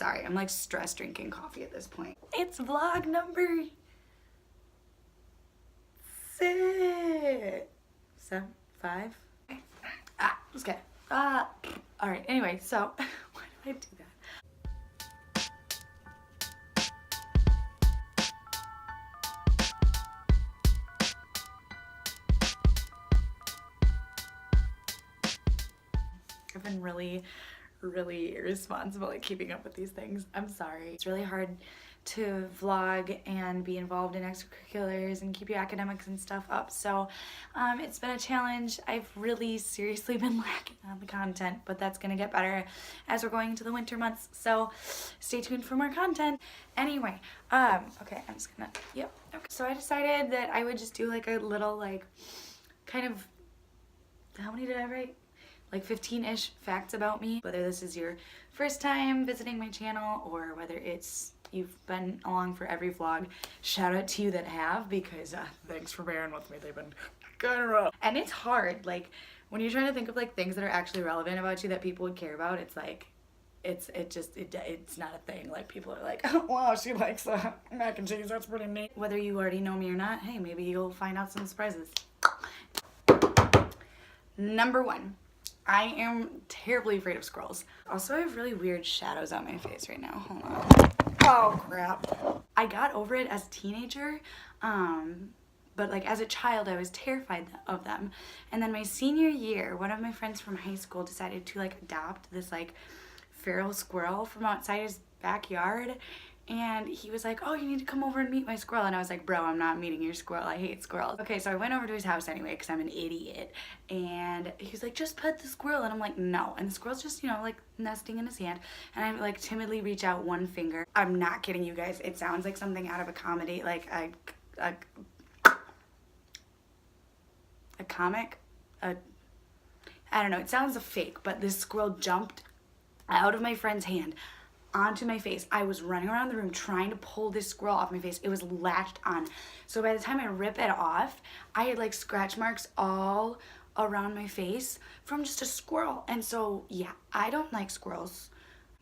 Sorry, I'm like stress drinking coffee at this point. It's vlog number 5. Let's get all right, anyway, so why did I do that? I've been really irresponsible at keeping up with these things. I'm sorry. It's really hard to vlog and be involved in extracurriculars and keep your academics and stuff up. So it's been a challenge. I've really seriously been lacking on the content, but that's gonna get better as we're going into the winter months. So stay tuned for more content. Anyway, okay, I'm just gonna, yep. Okay. So I decided that I would just do like a little like kind of, how many did I write? Like 15-ish facts about me. Whether this is your first time visiting my channel or whether it's you've been along for every vlog, shout out to you that have, because thanks for bearing with me. They've been kind of rough. And it's hard, like when you're trying to think of like things that are actually relevant about you that people would care about, it's like it's not a thing. Like people are like, oh wow, she likes mac and cheese, that's pretty neat. Whether you already know me or not, hey, maybe you'll find out some surprises. Number 1. I am terribly afraid of squirrels. Also, I have really weird shadows on my face right now. Hold on. Oh, crap. I got over it as a teenager, but like as a child, I was terrified of them. And then my senior year, one of my friends from high school decided to like adopt this like feral squirrel from outside his backyard. And he was like, oh, you need to come over and meet my squirrel. And I was like, bro, I'm not meeting your squirrel. I hate squirrels. Okay, so I went over to his house anyway because I'm an idiot. And he was like, just pet the squirrel. And I'm like, no. And the squirrel's just, you know, like nesting in his hand. And I like timidly reach out one finger. I'm not kidding you guys. It sounds like something out of a comedy, like a comic. I don't know. It sounds fake, but this squirrel jumped out of my friend's hand onto my face. I was running around the room trying to pull this squirrel off my face. It was latched on. So by the time I rip it off, I had like scratch marks all around my face from just a squirrel. And so yeah, I don't like squirrels.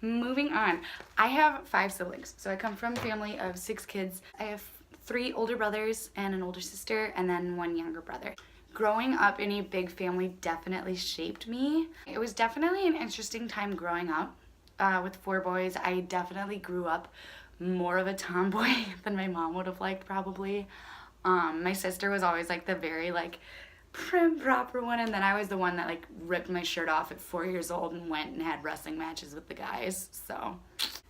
Moving on. I have 5 siblings. So I come from a family of 6 kids. I have 3 older brothers and an older sister and then 1 younger brother. Growing up in a big family definitely shaped me. It was definitely an interesting time growing up. With 4 boys, I definitely grew up more of a tomboy than my mom would have liked probably. My sister was always like the very like prim proper one, and then I was the one that like ripped my shirt off at 4 years old and went and had wrestling matches with the guys. So,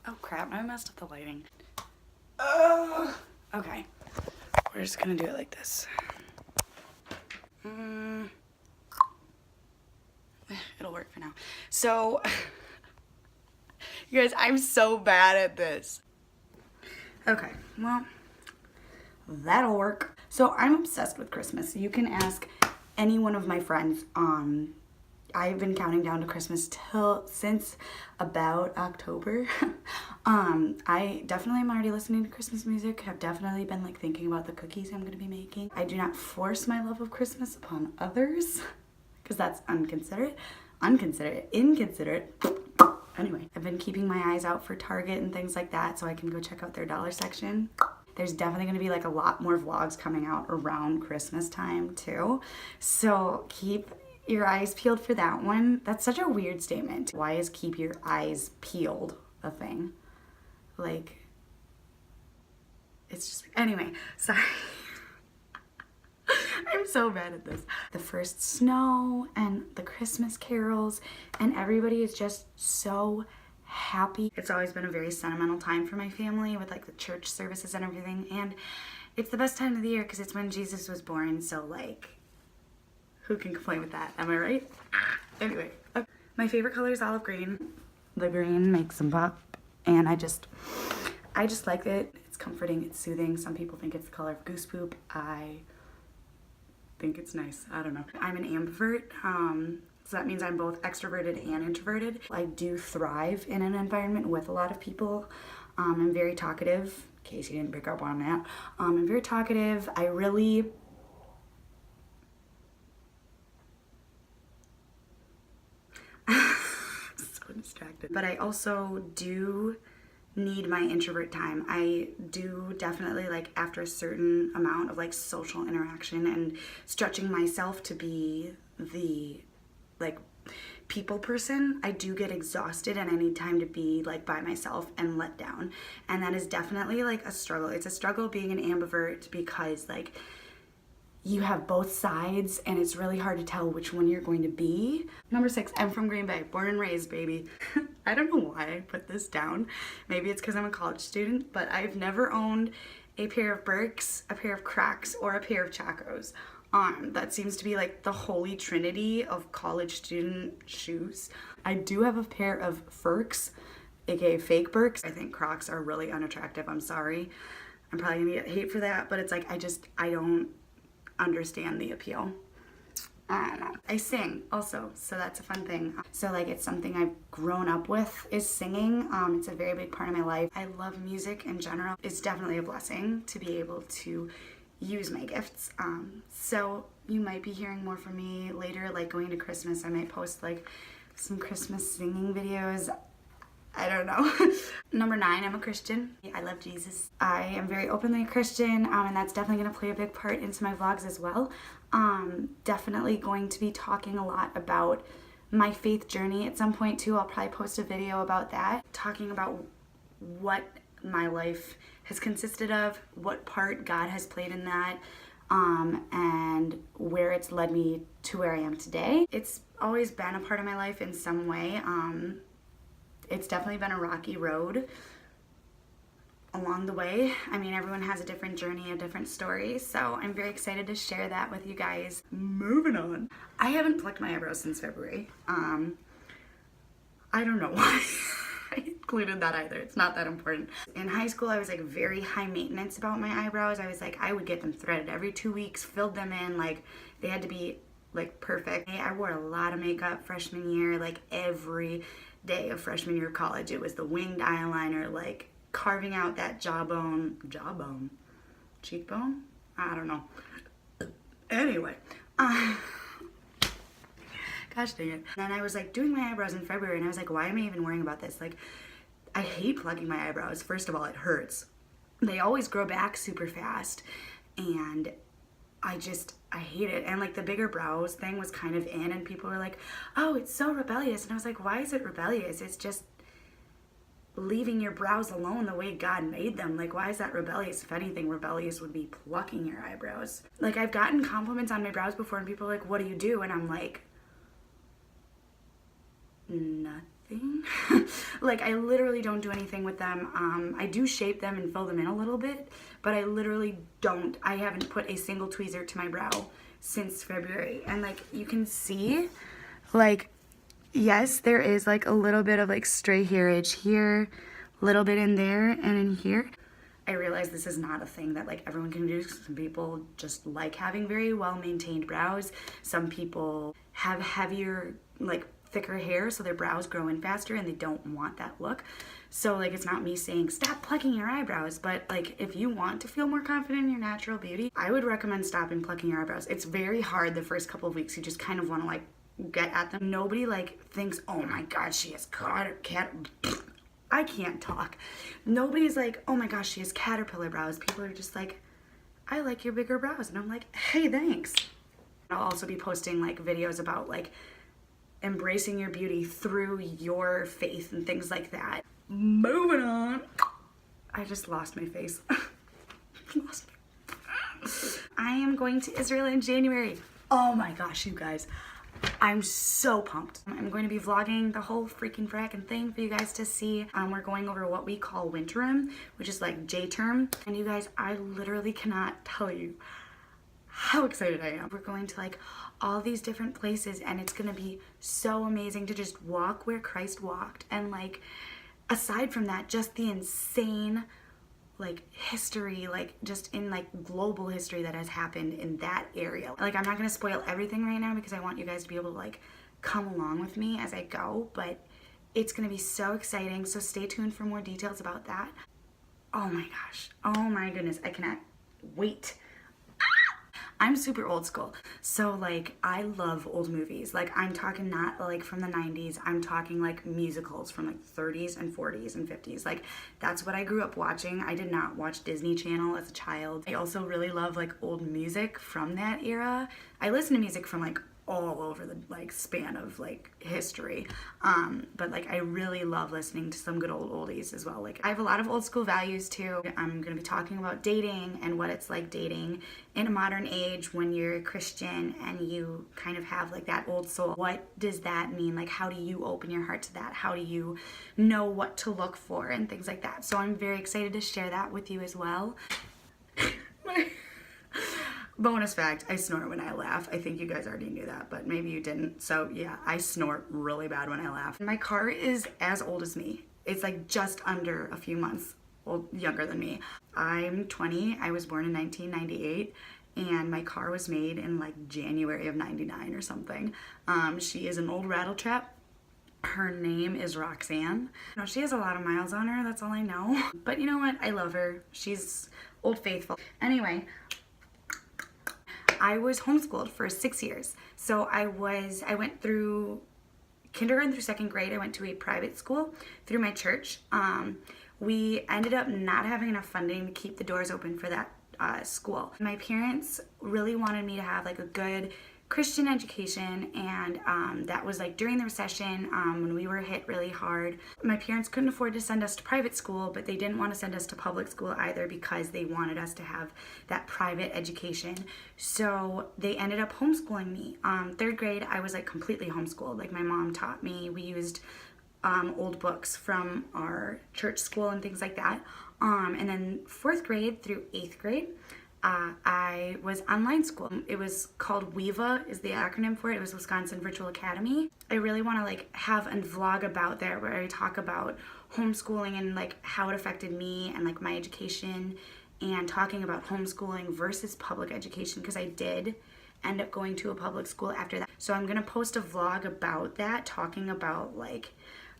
oh crap, now I messed up the lighting. Oh, okay. We're just gonna do it like this. It'll work for now. So, you guys, I'm so bad at this. Okay, well, that'll work. So I'm obsessed with Christmas. You can ask any one of my friends. I've been counting down to Christmas since about October. I definitely am already listening to Christmas music. I've definitely been like thinking about the cookies I'm gonna be making. I do not force my love of Christmas upon others because that's inconsiderate. Anyway, I've been keeping my eyes out for Target and things like that so I can go check out their dollar section. There's definitely going to be like a lot more vlogs coming out around Christmas time too. So keep your eyes peeled for that one. That's such a weird statement. Why is keep your eyes peeled a thing? Like, it's just, anyway, sorry. I'm so bad at this. The first snow and the Christmas carols and everybody is just so happy. It's always been a very sentimental time for my family with like the church services and everything, and it's the best time of the year because it's when Jesus was born, so like who can complain with that? Am I right? Anyway, my favorite color is olive green. The green makes them pop, and I just like it. It's comforting, it's soothing. Some people think it's the color of goose poop. I think it's nice. I don't know. I'm an ambivert, so that means I'm both extroverted and introverted. I do thrive in an environment with a lot of people. I'm very talkative, in case you didn't pick up on that. I'm very talkative. I really so distracted. But I also do need my introvert time. I do definitely, like, after a certain amount of like social interaction and stretching myself to be the like people person, I do get exhausted and I need time to be like by myself and let down. And that is definitely like a struggle. It's a struggle being an ambivert because like you have both sides and it's really hard to tell which one you're going to be. Number 6, I'm from Green Bay, born and raised, baby. I don't know why I put this down. Maybe it's because I'm a college student, but I've never owned a pair of Birks, a pair of Crocs, or a pair of Chacos. That seems to be like the holy trinity of college student shoes. I do have a pair of Firks, aka fake Birks. I think Crocs are really unattractive. I'm sorry. I'm probably gonna get hate for that, but it's like I don't understand the appeal. I don't know. I sing also, so that's a fun thing. So like it's something I've grown up with is singing. It's a very big part of my life. I love music in general. It's definitely a blessing to be able to use my gifts. So you might be hearing more from me later, like going to Christmas. I might post like some Christmas singing videos. I don't know. Number 9, I'm a Christian. I love Jesus. I am very openly a Christian, and that's definitely going to play a big part into my vlogs as well. Definitely going to be talking a lot about my faith journey at some point too. I'll probably post a video about that, talking about what my life has consisted of, what part God has played in that, and where it's led me to where I am today. It's always been a part of my life in some way. It's definitely been a rocky road along the way. I mean, everyone has a different journey, a different story, so I'm very excited to share that with you guys. Moving on. I haven't plucked my eyebrows since February. I don't know why I included that either. It's not that important. In high school, I was like very high maintenance about my eyebrows. I was like, I would get them threaded every 2 weeks, filled them in, like they had to be like perfect. I wore a lot of makeup freshman year, like every day of freshman year of college. It was the winged eyeliner, like carving out that jawbone, cheekbone? I don't know. Anyway, gosh dang it. And then I was like doing my eyebrows in February and I was like, why am I even worrying about this? Like, I hate plugging my eyebrows. First of all, it hurts. They always grow back super fast and I hate it. And like the bigger brows thing was kind of in and people were like, oh, it's so rebellious. And I was like, why is it rebellious? It's just leaving your brows alone the way God made them. Like, why is that rebellious? If anything, rebellious would be plucking your eyebrows. Like, I've gotten compliments on my brows before and people are like, what do you do? And I'm like, nothing. Like, I literally don't do anything with them. I do shape them and fill them in a little bit, but I literally don't. I haven't put a single tweezer to my brow since February. And like, you can see, like, yes, there is like a little bit of like stray hairage here, a little bit in there and in here. I realize this is not a thing that like everyone can do. Some people just like having very well maintained brows. Some people have heavier, like thicker hair, so their brows grow in faster and they don't want that look. So like, it's not me saying stop plucking your eyebrows, but like if you want to feel more confident in your natural beauty, I would recommend stopping plucking your eyebrows. It's very hard the first couple of weeks. You just kind of want to like get at them. Nobody like thinks, oh my god, she has I can't talk. Nobody's like, oh my gosh, she has caterpillar brows. People are just like, I like your bigger brows. And I'm like, hey, thanks. I'll also be posting like videos about like embracing your beauty through your faith and things like that. Moving on. I just lost my face. I am going to Israel in January. Oh my gosh, you guys. I'm so pumped. I'm going to be vlogging the whole freaking fracking thing for you guys to see. We're going over what we call winterim, which is like J-term. And you guys, I literally cannot tell you how excited I am. We're going to like all these different places and it's gonna be so amazing to just walk where Christ walked. And like, aside from that, just the insane like history, like just in like global history that has happened in that area. Like, I'm not gonna spoil everything right now because I want you guys to be able to like come along with me as I go, but it's gonna be so exciting. So stay tuned for more details about that. Oh my gosh, oh my goodness, I cannot wait. I'm super old school. So like I love old movies. Like I'm talking not like from the 90s. I'm talking like musicals from like 30s and 40s and 50s. Like that's what I grew up watching. I did not watch Disney Channel as a child. I also really love like old music from that era. I listen to music from like all over the like span of like history, but like I really love listening to some good old oldies as well. Like I have a lot of old school values too. I'm gonna be talking about dating and what it's like dating in a modern age when you're a Christian and you kind of have like that old soul. What does that mean? Like how do you open your heart to that? How do you know what to look for and things like that? So I'm very excited to share that with you as well. Bonus fact, I snort when I laugh. I think you guys already knew that, but maybe you didn't. So yeah, I snort really bad when I laugh. My car is as old as me. It's like just under a few months younger than me. I'm 20. I was born in 1998 and my car was made in like January of 99 or something. She is an old rattletrap. Her name is Roxanne. No, she has a lot of miles on her, that's all I know. But you know what? I love her. She's old faithful. Anyway, I was homeschooled for 6 years. So I went through kindergarten through second grade. I went to a private school through my church. We ended up not having enough funding to keep the doors open for that school. My parents really wanted me to have like a good Christian education, and that was like during the recession when we were hit really hard. My parents couldn't afford to send us to private school, but they didn't want to send us to public school either because they wanted us to have that private education. So they ended up homeschooling me. Third grade, I was like completely homeschooled. Like my mom taught me. We used old books from our church school and things like that. And then fourth grade through eighth grade, I was online school. It was called WEVA is the acronym for it. It was Wisconsin Virtual Academy. I really want to like have a vlog about there where I talk about homeschooling and like how it affected me and like my education, and talking about homeschooling versus public education, because I did end up going to a public school after that. So I'm gonna post a vlog about that, talking about like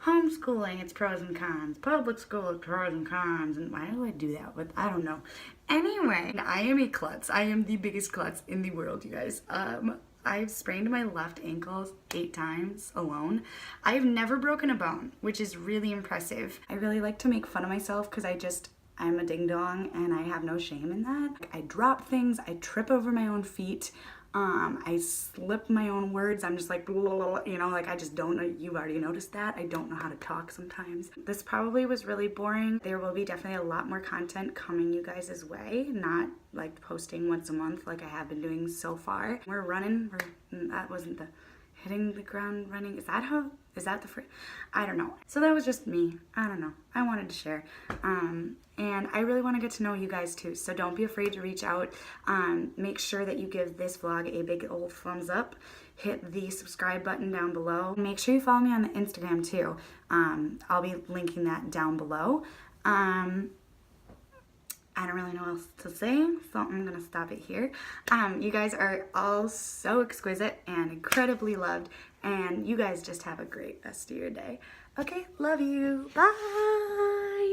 homeschooling, its pros and cons, public school, its pros and cons, and why do I do that with, I don't know. Anyway, I am a klutz. I am the biggest klutz in the world, you guys. I've sprained my left ankle 8 times alone. I've never broken a bone, which is really impressive. I really like to make fun of myself because I'm a ding dong and I have no shame in that. I drop things, I trip over my own feet. I slip my own words. I'm just like, blah, blah, blah, you know, like I just don't know. You've already noticed that. I don't know how to talk sometimes. This probably was really boring. There will be definitely a lot more content coming you guys' way, not like posting once a month like I have been doing so far. We're running. That wasn't the hitting the ground running. Is that the phrase? I don't know. So that was just me. I don't know. I wanted to share. And I really want to get to know you guys too. So don't be afraid to reach out. Make sure that you give this vlog a big old thumbs up. Hit the subscribe button down below. Make sure you follow me on the Instagram too. I'll be linking that down below. I don't really know what else to say, so I'm gonna stop it here. You guys are all so exquisite and incredibly loved, and you guys just have a great rest of your day. Okay, love you. Bye.